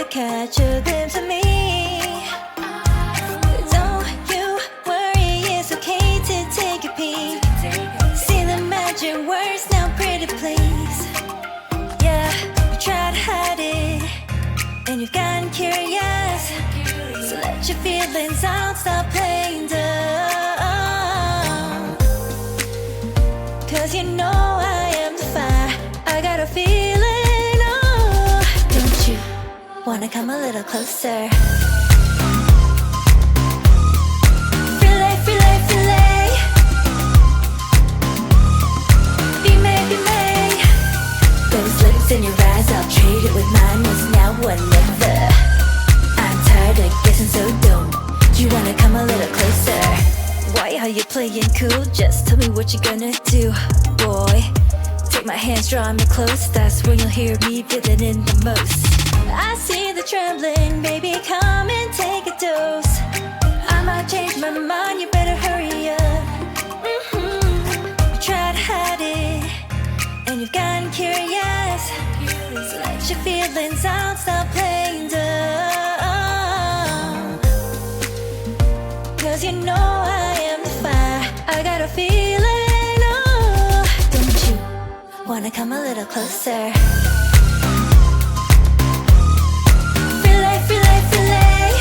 to catch a glimpse of me. Don't you worry, it's okay to take a peek. See the magic words now, pretty please. Yeah, you try to hide it, and you've gotten curious. So let your feelings out, stop playing dumb. Cause you know I am the fire, I got a feeling, oh. Don't you wanna come a little closer? Fillet, fillet, fillet. Be made, be made. Those lips in your eyes, I'll trade it with mine. It's now or never. I'm tired of guessing, so don't you wanna come a little closer? Why are you playing cool? Just tell me what you're gonna do, boy. Take my hands, draw me close. That's when you'll hear me feeling in the most. I see the trembling, baby, come and take a dose. I might change my mind, you better hurry up. You try to hide it, and you've gotten curious. So let your feelings out, stop playing dumb. Cause you know I am the fire, I got a feeling, oh. Don't you wanna come a little closer? Fillet, fillet, fillet.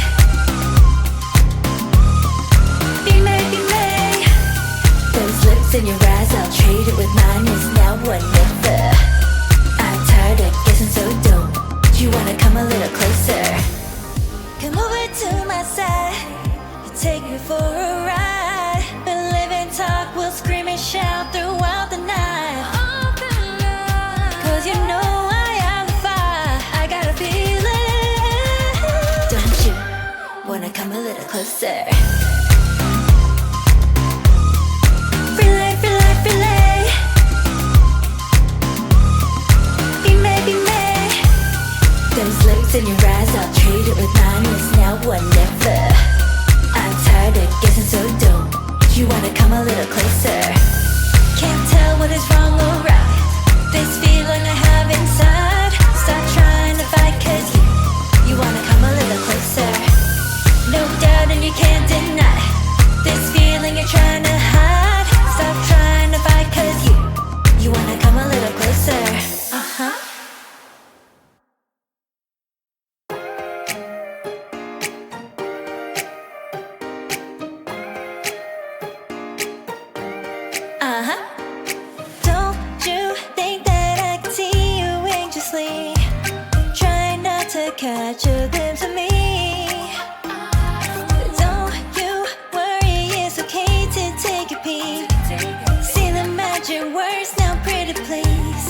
Be made, be made. Those lips in your eyes, I'll trade it with mine. It's now or never. I'm tired of guessing, so don't you wanna come a little closer? Come over to my side, take me for a ride. We'll live and talk, we'll scream and shout throughout the night. Cause you know I am the fire, I got a feeling. Don't you wanna come a little closer? Fillet, fillet, fillet. Be made, be made. Those lips in your eyes, I'll trade it with mine. It's now or never. I'm tired of guessing, so don't you wanna come a little closer? Can't tell what is wrong or right. This feeling I have inside. Stop trying to fight, cause you wanna come a little closer. No doubt and you can't deny this feeling you're trying to hide. Stop trying to fight, cause you wanna come a little closer. Uh-huh. Uh-huh. Don't you think that I can see you anxiously? Try not to catch a glimpse of me. Don't you worry, it's okay to take a peek. See the magic words now, pretty please.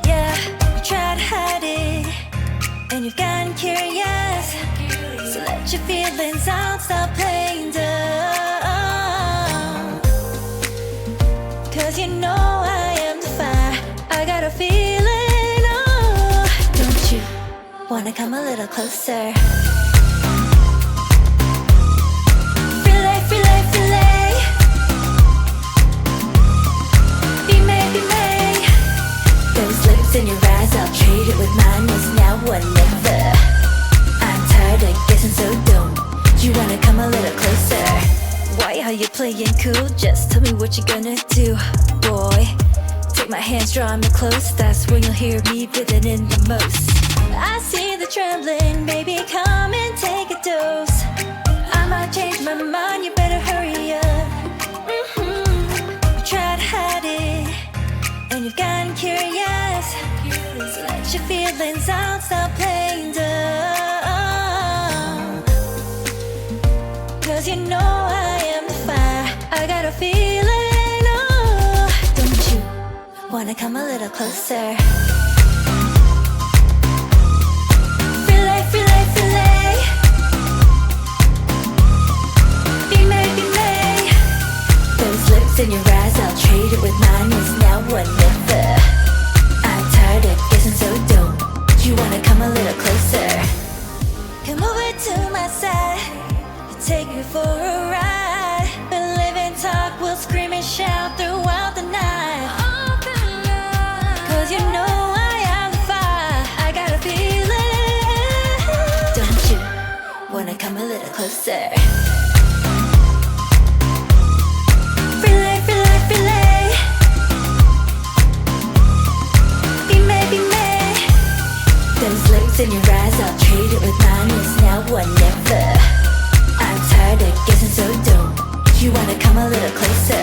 Yeah, you try to hide it, and you've gotten curious. So let your feelings out, stop playing dumb. Cause you know I am the fire, I got a feeling, oh. Don't you wanna come a little closer? Fillet, fillet, fillet. Be made, be made. Those lips in your eyes, I'll trade it with mine. It's now or never. I'm tired of guessing, so don't you wanna come a little closer? Why are you playing cool? Just tell me what you're gonna do, boy. Take my hands, draw me close. That's when you'll hear me feeling in the most. I see the trembling, baby, come and take a dose. I might change my mind, you better hurry up. You try to hide it, and you've gotten curious. So let your feelings out, stop playing dumb. Cause you know I am the fire, I got a feeling, oh. Don't you wanna come a little closer? Fillet, fillet, fillet. Be made, be made. Those lips in your eyes, I'll trade it with mine. It's now or never. I'm tired of guessing, so don't you wanna come a little closer? Come over to my side, take me for a ride. We'll live and talk, we'll scream and shout throughout the night. Cause you know I am the fire, I got a feeling. lips in your eyes, I'll trade it with mine. It's now or never. I'm tired of guessing, so don't you wanna come a little closer?